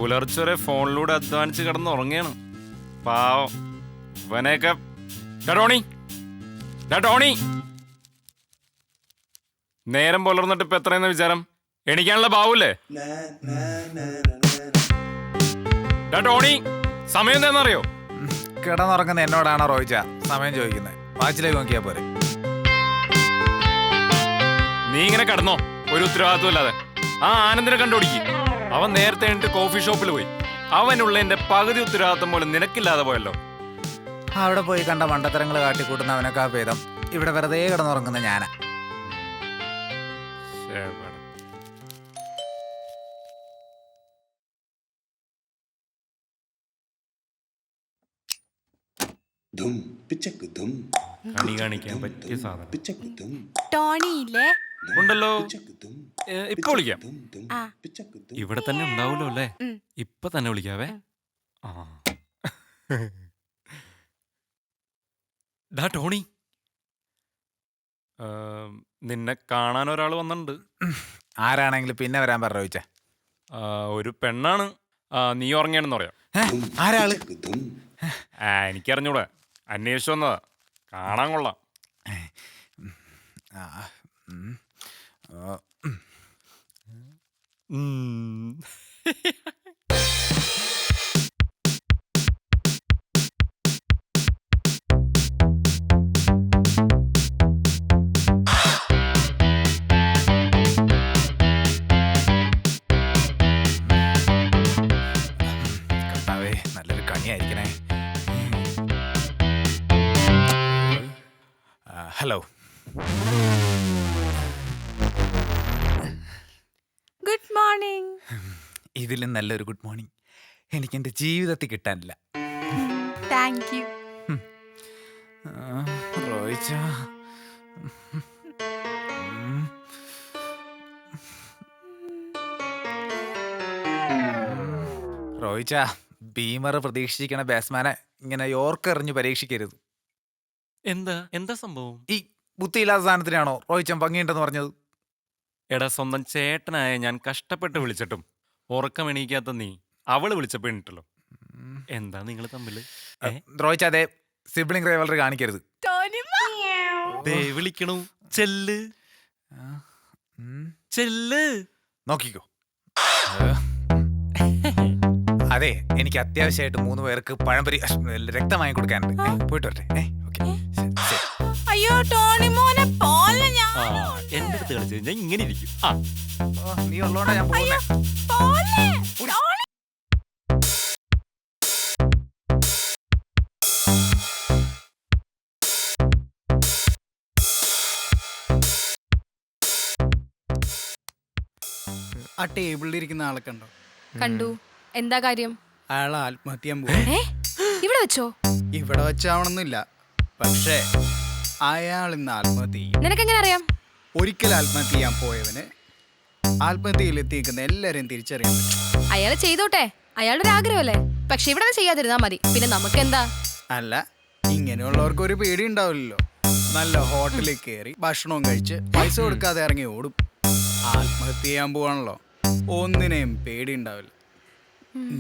പുലർച്ചെ ഫോണിലൂടെ അധ്വാനിച്ച് കിടന്ന് ഉറങ്ങിയാണ് പാവം. ഇവനെയൊക്കെ ടോണി നേരം പുലർന്നിട്ട് ഇപ്പൊ എത്രയെന്ന വിചാരം? എണിക്കാനുള്ള ബാവൂല്ലേ? ടോണി സമയം എന്താണെന്നറിയോ? കിടന്നുറങ്ങുന്ന എന്നോടാണോ റോയിച്ച സമയം ചോദിക്കുന്നത്? വാച്ചിലേക്ക് നോക്കിയാ പോരെ. നീ ഇങ്ങനെ കിടന്നോ, ഒരു ഉത്തരവാദിത്വം ഇല്ലാതെ. ആ ആനന്ദിനെ കണ്ടുപിടിക്കും. അവൻ നേരത്തെ എണ്ണിട്ട് കോഫി ഷോപ്പിൽ പോയി. അവനുള്ള എന്റെ പകുതി ഉത്തരവാദിത്വം പോലും നിനക്കില്ലാതെ പോയല്ലോ. അവിടെ പോയി കണ്ട മണ്ടത്തരങ്ങൾ കാട്ടിക്കൂട്ടുന്ന അവനൊക്കെ ഭേദം ഇവിടെ വെറുതെ കിടന്നുറങ്ങുന്ന ഞാനാ. കണി കാണിക്കാൻ പറ്റിയ സാധനം ടോണിയില്ലേ? ഉണ്ടല്ലോ. ഇപ്പൊ വിളിക്കാം. ഇവിടെ തന്നെ ഉണ്ടാവൂലോ അല്ലേ? ഇപ്പൊ തന്നെ വിളിക്കാവേ. ഡാ ടോണി, നിന്നെ കാണാൻ ഒരാൾ വന്നിട്ടുണ്ട്. ആരാണെങ്കിലും പിന്നെ വരാൻ പറ റോയിച്ച. ഒരു പെണ്ണാണ്. നീ ഉറങ്ങിയാണെന്ന് പറയാം. ആരാള്? എനിക്കറിഞ്ഞൂടെ, അന്വേഷിച്ചു വന്നതാ. കാണാൻ കൊള്ളാം. നല്ലൊരു കണിയായിരിക്കണേ. ഹലോ. Good morning. ഇതിലും നല്ലൊരു ഗുഡ് മോർണിംഗ് എനിക്ക് എൻ്റെ ജീവിതത്തിൽ കിട്ടാനില്ല. Thank you. റോയിച്ച, റോയിച്ച, ബീമർ പ്രതീക്ഷിച്ചിരിക്കണ ബാറ്റ്സ്മാനെ ഇങ്ങനെ യോർക്ക് എറിഞ്ഞ് പരീക്ഷിക്കരുത്. എന്താ സംഭവം? ഈ ബുദ്ധിയില്ലാത്ത സാധനത്തിനാണോ റോയിച്ചൻ ഭംഗിയുണ്ടെന്ന് പറഞ്ഞത്? എടാ, സ്വന്തം ചേട്ടനായ ഞാൻ കഷ്ടപ്പെട്ട് വിളിച്ചിട്ടും ഉറക്കം എണീക്കാത്ത നീ അവള് വിളിച്ചപ്പോ എണീറ്റല്ലോ. എന്താ നിങ്ങൾ തമ്മില്? റോയിച്ച, അതെ സിബ്ലിംഗ് റൈവലറി കാണിക്കരുത്. വിളിക്കണു. ചെല്ല് ചെല്ല്. നോക്കിക്കോ. അതെ, എനിക്ക് അത്യാവശ്യമായിട്ട് 3 പേർക്ക് പഴംപൊരി രക്തം വാങ്ങി കൊടുക്കാനുണ്ട്. പോയിട്ട് വരട്ടെ. അയ്യോ ടോണി മോനെ പോലെ എന്റെ അടുത്ത് കളിച്ചു കഴിഞ്ഞാൽ ഇങ്ങനെ ഇരിക്കും. നീ ഉള്ളോണ്ടാ ഞാൻ പോകുന്നേ. ആ ടേബിളിലിരിക്കുന്ന ആളെ കണ്ടോ? കണ്ടു. എന്താ കാര്യം? അയാൾ ആത്മഹത്യ ചെയ്യാൻ പോവാ. ഇവിടെ വെച്ചോ? ഇവിടെ വെച്ചാവണമെന്നില്ല, പക്ഷേ അയാൾ ഇന്ന് ആത്മഹത്യ ചെയ്യും. നിനക്കെങ്ങനെ അറിയാം? ഒരിക്കൽ ആത്മഹത്യ ചെയ്യാൻ പോയവന് ആത്മഹത്യയിലെത്തിക്കുന്ന എല്ലാരെയും തിരിച്ചറിയാൻ പറ്റും. അയാൾ ചെയ്തോട്ടെ, അയാളുടെ ആഗ്രഹമല്ലേ. പക്ഷെ ഇവിടെ ചെയ്യാതിരുന്നാ മതി. പിന്നെ നമുക്കെന്താ? അല്ല, ഇങ്ങനെയുള്ളവർക്ക് ഒരു പേടി ഉണ്ടാവില്ലല്ലോ. നല്ല ഹോട്ടലിൽ കയറി ഭക്ഷണവും കഴിച്ച് പൈസ കൊടുക്കാതെ ഇറങ്ങി ഓടും. ആത്മഹത്യ ചെയ്യാൻ പോവാണല്ലോ, ഒന്നിനെയും പേടി ഉണ്ടാവില്ല.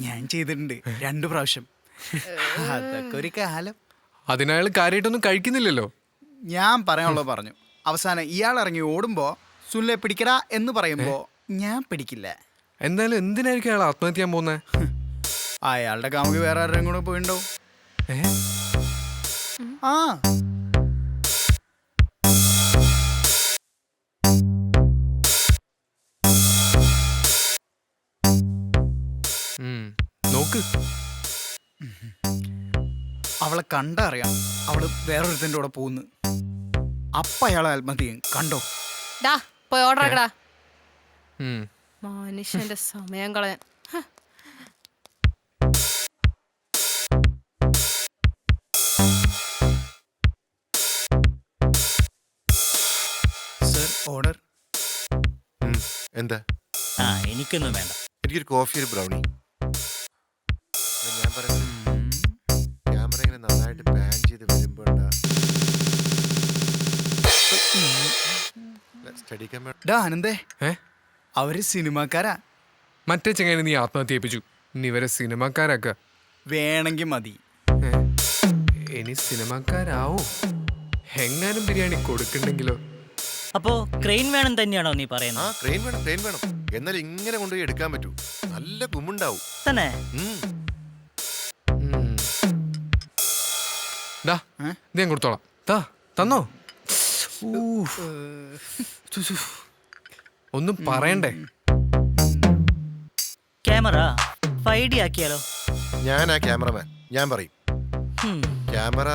ഞാൻ ചെയ്തിട്ടുണ്ട് 2 പ്രാവശ്യം. അതൊക്കെ ഒരു കാലം. അതിനയാൾ കാര്യമായിട്ടൊന്നും കഴിക്കുന്നില്ലല്ലോ. ഞാൻ പറയാനുള്ളത് പറഞ്ഞു. അവസാനം ഇയാൾ ഇറങ്ങി ഓടുമ്പോ സുല്ലെ പിടിക്കടാ എന്ന് പറയുമ്പോ ഞാൻ പിടിക്കില്ല. എന്തായാലും എന്തിനായിരിക്കും അയാൾ ആത്മഹത്യ ചെയ്യാൻ പോകുന്നത്? അയാളുടെ കാമുകി വേറെ ആരുടെയും കൂടെ പോയിണ്ടോ? ആ നോക്ക്, അവളെ കണ്ടറിയാം അവള് വേറൊരുത്തൻ്റെ കൂടെ പോകുന്നു. അപ്പ അയാളെ ആത്മഹത്യ ചെയ്യും. കണ്ടോ? ഡാ പോയി ഓർഡർ ആക്കടാ. മനുഷ്യന്റെ സമയം കളയാൻ. Sir, order. എന്താ? എനിക്കൊന്നും വേണ്ട. എനിക്കൊരു കോഫി, ഒരു ബ്രൗണി. ഞാൻ പറയുന്നത് ക്യാമറ ഇങ്ങനെ നന്നായിട്ട് പാൻ ചെയ്ത് വരുമ്പോൾ ആനന്ദേ, അവര് സിനിമാക്കാരാ. മറ്റേ ചെങ്ങനെ നീ ആത്മഹത്യ ചെയ്യിപ്പിച്ചു. ഇനി ഇവരെ സിനിമാക്കാരാക്ക. വേണമെങ്കിൽ മതി. ഏ, ഇനി സിനിമാക്കാരാവോ? എങ്ങാനും ബിരിയാണി കൊടുക്കണ്ടെങ്കിലോ? അപ്പോ ക്രെയിൻ വേണം തന്നെയാണോ നീ ആ പറയുന്നത്? ക്രെയിൻ വേണം, ക്രെയിൻ വേണം. എന്നാൽ ഇങ്ങനെ കൊണ്ടുപോയി എടുക്കാൻ പറ്റൂ. നല്ല ഗുമ്മുണ്ടാവും. തന്നെ ഉം. ദാ, ഇത് ഞാൻ കൊടുത്തോളാം. തന്നോ? ഒന്നും പറയണ്ടേ? Camera 5D ആക്കിയാലോ? ഞാനാ ക്യാമറമാൻ, ഞാൻ പറയും. ഉം. ക്യാമറ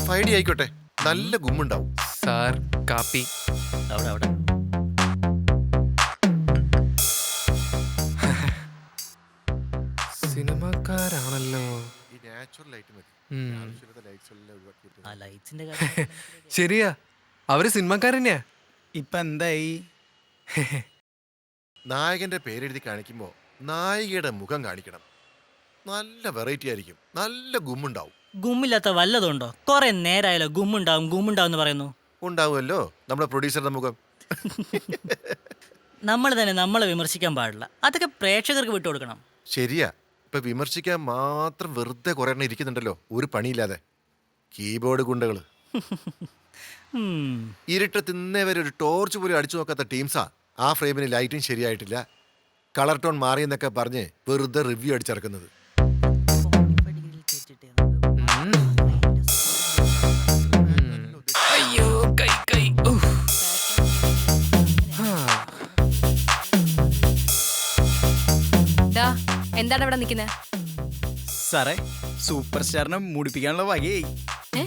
5D ആയിക്കോട്ടെ, നല്ല ഗുമ്മുണ്ടാവും. സാർ കാപ്പി. അവിടെ അവിടെ സിനിമാക്കാരാണല്ലോ. ഈ നാച്ചുറൽ ലൈറ്റ് മതി. ഉം. ആവശ്യമില്ലാത്ത lights എല്ലാം ഒഴിവാക്കിയിട്ട്. ആ ലൈറ്റ്സിന്റെ കാര്യം ശരിയാ, അവര് സിനിമാക്കാരന്നെയാ. ഇപ്പൊ എന്തായി? നായകന്റെ പേരെഴുതി കാണിക്കുമ്പോ നായികയുടെ മുഖം കാണിക്കണം. നല്ല വെറൈറ്റി ആയിരിക്കും, നല്ല ഗുമ്മുണ്ടാവും. ഗുമ്മില്ലാത്ത വല്ലതുണ്ടോ? കുറെ നേരായാലോ ഗുമ്മുണ്ടാവും എന്ന് പറയുന്നു. ഉണ്ടാവുമല്ലോ നമ്മുടെ പ്രൊഡ്യൂസറുടെ മുഖം. നമ്മൾ തന്നെ നമ്മളെ വിമർശിക്കാൻ പാടില്ല. അതൊക്കെ പ്രേക്ഷകർക്ക് വിട്ടുകൊടുക്കണം. ശരിയാ. ഇപ്പൊ വിമർശിക്കാൻ മാത്രം വെറുതെ കുറെ എണ്ണം ഇരിക്കുന്നുണ്ടല്ലോ, ഒരു പണിയില്ലാതെ. കീബോർഡ് ഗുണ്ടകള്. ഉം. ഇരുട്ടത്ത് ഇന്നേ വരെ ഒരു ടോർച്ച് പോലും അടിച്ചു നോക്കാത്ത ടീംസാ. ആ ഫ്രെയിമിന് ലൈറ്റിംഗ് ശരിയായിട്ടില്ല, കളർ ടോൺ മാറിയെന്നൊക്കെ പറഞ്ഞ് വെറുതെ റിവ്യൂ അടിച്ചിറക്കുന്നത്. അയ്യോ കൈ കൈ. ഉഫ്. ആ. ദാ, എന്താണ് ഇവിടെ നിൽക്കുന്നത്? സാറേ, സൂപ്പർ സ്റ്റാറിനെ മുടിപ്പിക്കാനുള്ള വകയായി. ഏ?